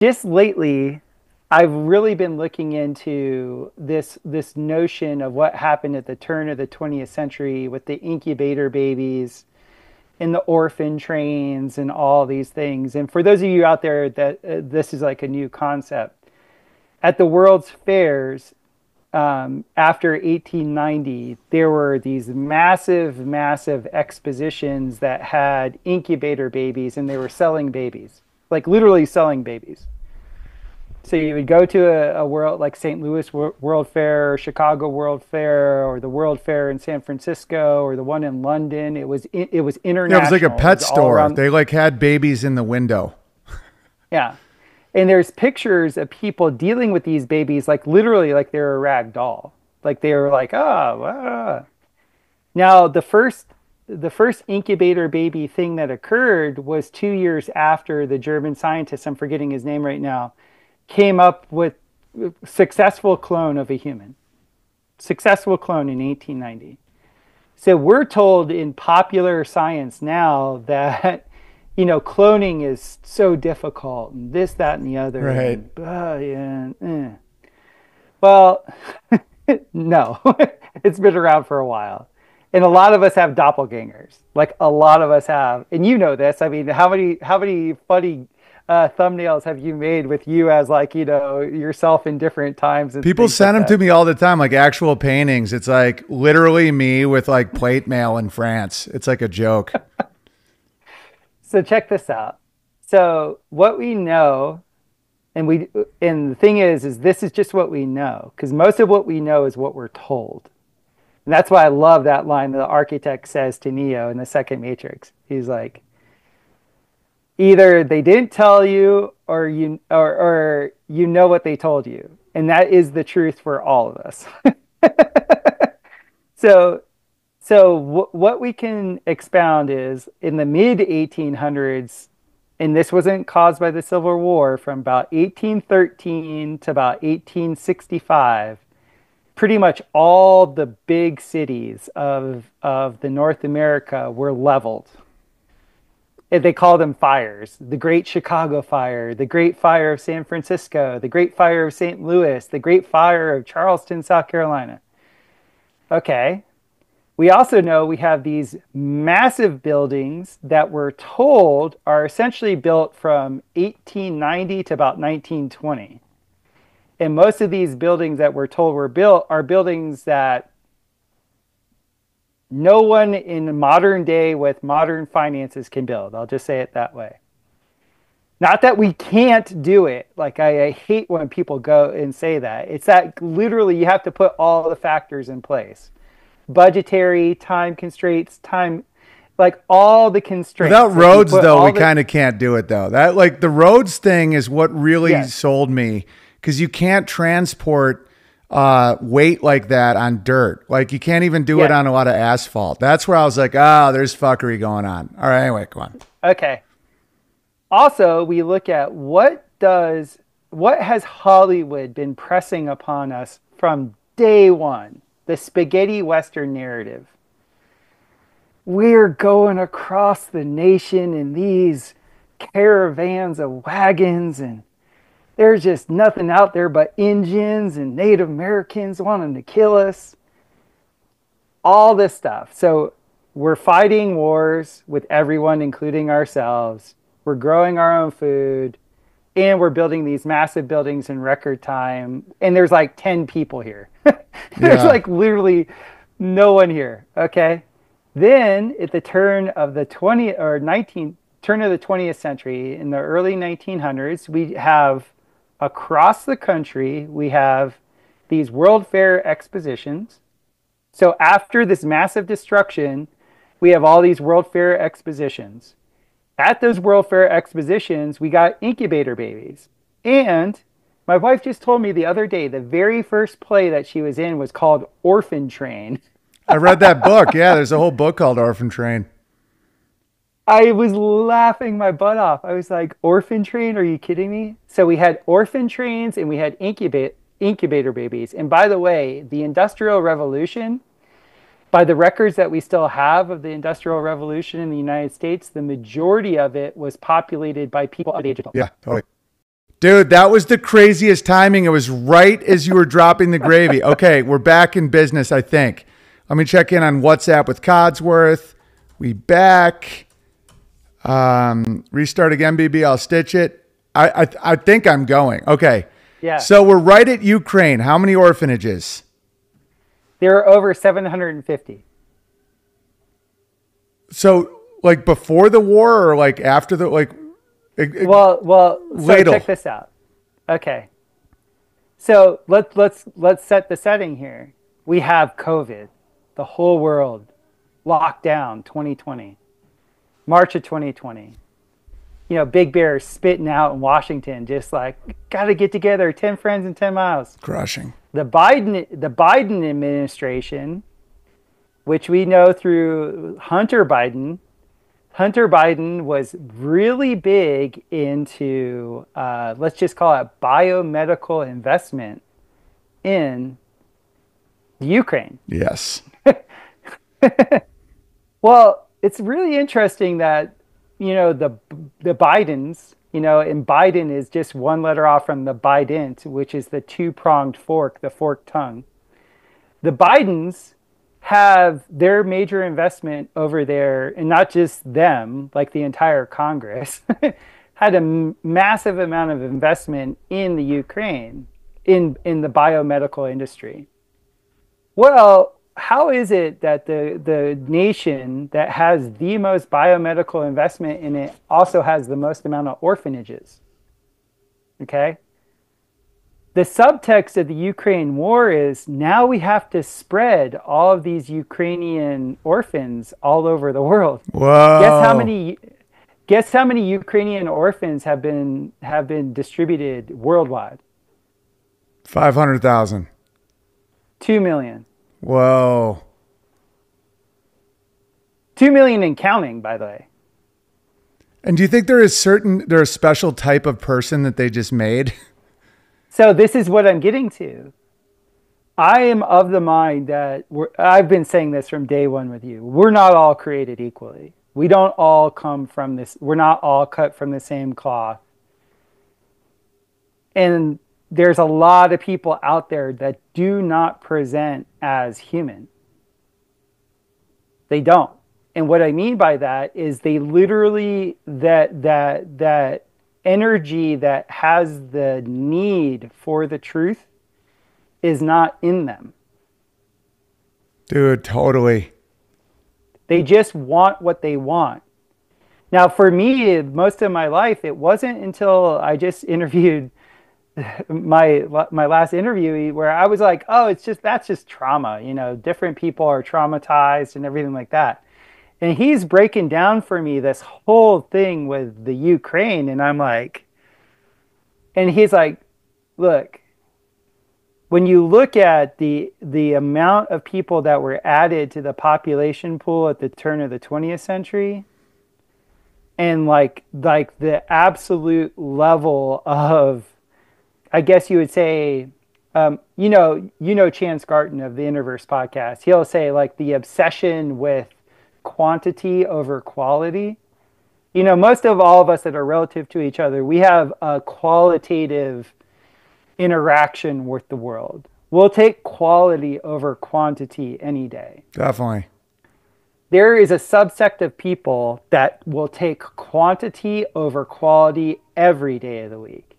just lately, I've really been looking into this notion of what happened at the turn of the 20th century with the incubator babies and the orphan trains and all these things. And for those of you out there that this is like a new concept, at the World's Fairs after 1890, there were these massive expositions that had incubator babies, and they were selling babies, like literally selling babies. So you would go to a world like St. Louis World Fair, or Chicago World Fair, or the World Fair in San Francisco, or the one in London. It was Yeah, it was international. like a It pet was all store. around. They like had babies in the window. Yeah. And there's pictures of people dealing with these babies like literally like they're a rag doll. Like they were like, oh, ah. Now the first incubator baby thing that occurred was 2 years after the German scientist, I'm forgetting his name right now, came up with a successful clone of a human. Successful clone in 1890. So we're told in popular science now that cloning is so difficult and this, that, and the other. Right. And, yeah, Well, no, it's been around for a while. And a lot of us have doppelgangers. Like a lot of us have. And you know this. I mean, how many funny thumbnails have you made with you as like, yourself in different times and People things like send them that? to me all the time, like actual paintings. It's like literally me with like plate mail in France. It's like a joke. So check this out. So what we know, and the thing is this is just what we know, because most of what we know is what we're told. And that's why I love that line that the architect says to Neo in the second Matrix. He's like, either they didn't tell you or you know what they told you. And that is the truth for all of us. So what we can expound is in the mid 1800s, and this wasn't caused by the Civil War, from about 1813 to about 1865, pretty much all the big cities of the North America were leveled. And they call them fires: the Great Chicago Fire, the Great Fire of San Francisco, the Great Fire of St. Louis, the Great Fire of Charleston, South Carolina. Okay. We also know we have these massive buildings that we're told are essentially built from 1890 to about 1920. And most of these buildings that we're told were built are buildings that no one in modern day with modern finances can build. I'll just say it that way. Not that we can't do it. Like I hate when people go and say that. It's that literally you have to put all the factors in place: budgetary, time constraints, like all the constraints. Without If you roads, put though, all we kind of can't do it, though. That like the roads thing is what really Yes, sold me, because you can't transport weight like that on dirt. Like you can't even do it yes. on a lot of asphalt. That's where I was like, oh, there's fuckery going on. All right, anyway, come on. Okay. Also, we look at what has Hollywood been pressing upon us from day one? The spaghetti Western narrative. We're going across the nation in these caravans of wagons, and there's just nothing out there but Indians and Native Americans wanting to kill us. All this stuff. So we're fighting wars with everyone, including ourselves. We're growing our own food, and we're building these massive buildings in record time. And there's like 10 people here. There's Yeah. like literally no one here. Okay. Then at the turn of the 20th or 19th, turn of the 20th century, in the early 1900s, we have across the country, we have these World Fair expositions. So after this massive destruction, we have all these World Fair expositions. At those World Fair expositions, we got incubator babies. And my wife just told me the other day the very first play that she was in was called Orphan Train. I read that book. Yeah, there's a whole book called Orphan Train. I was laughing my butt off. I was like, Orphan Train? Are you kidding me? So we had orphan trains and we had incubator babies. And by the way, the Industrial Revolution, by the records that we still have of the Industrial Revolution in the United States, the majority of it was populated by people of the age of 12. Yeah, totally. Dude, that was the craziest timing. It was right as you were dropping the gravy. Okay, we're back in business, I think. Let me check in on WhatsApp with Codsworth. We back. Restart again, BB. I'll stitch it. I think I'm going. Okay. Yeah. So we're right at Ukraine. How many orphanages? There are over 750. So like before the war or like after the like? So check this out. Okay. So let's set the setting here. We have COVID, the whole world locked down 2020, March of 2020. You know, Big Bear spitting out in Washington, just like, got to get together, 10 friends in 10 miles. Crushing. The Biden administration, which we know through Hunter Biden was really big into, let's just call it biomedical investment in the Ukraine. Yes. Well, it's really interesting that, you know, the Bidens, you know, and Biden is just one letter off from the Bident, which is the two-pronged fork, the forked tongue. The Bidens have their major investment over there, and not just them, like the entire Congress, had a massive amount of investment in the Ukraine, in the biomedical industry. Well, how is it that the nation that has the most biomedical investment in it also has the most amount of orphanages? Okay. The subtext of the Ukraine war is now we have to spread all of these Ukrainian orphans all over the world. Whoa. Guess how many Ukrainian orphans have been distributed worldwide? 500,000. 2 million. Whoa. 2 million and counting, by the way. And do you think there is a special type of person that they just made? So this is what I'm getting to. I am of the mind that I've been saying this from day one with you. We're not all created equally. We don't all come from this. We're not all cut from the same cloth. And there's a lot of people out there that do not present as human. They don't. And what I mean by that is they literally, that energy that has the need for the truth is not in them. Dude, totally. They just want what they want. Now, for me, most of my life, it wasn't until I just interviewed my last interviewee where I was like, oh, that's just trauma. You know, different people are traumatized and everything like that. And he's breaking down for me this whole thing with the Ukraine. And I'm like, and he's like, look, when you look at the amount of people that were added to the population pool at the turn of the 20th century, and like the absolute level of, I guess you would say, you know Chance Garton of the Interverse podcast. He'll say like the obsession with quantity over quality. You know, most of all of us that are relative to each other, we have a qualitative interaction with the world. We'll take quality over quantity any day. Definitely. There is a subsect of people that will take quantity over quality every day of the week.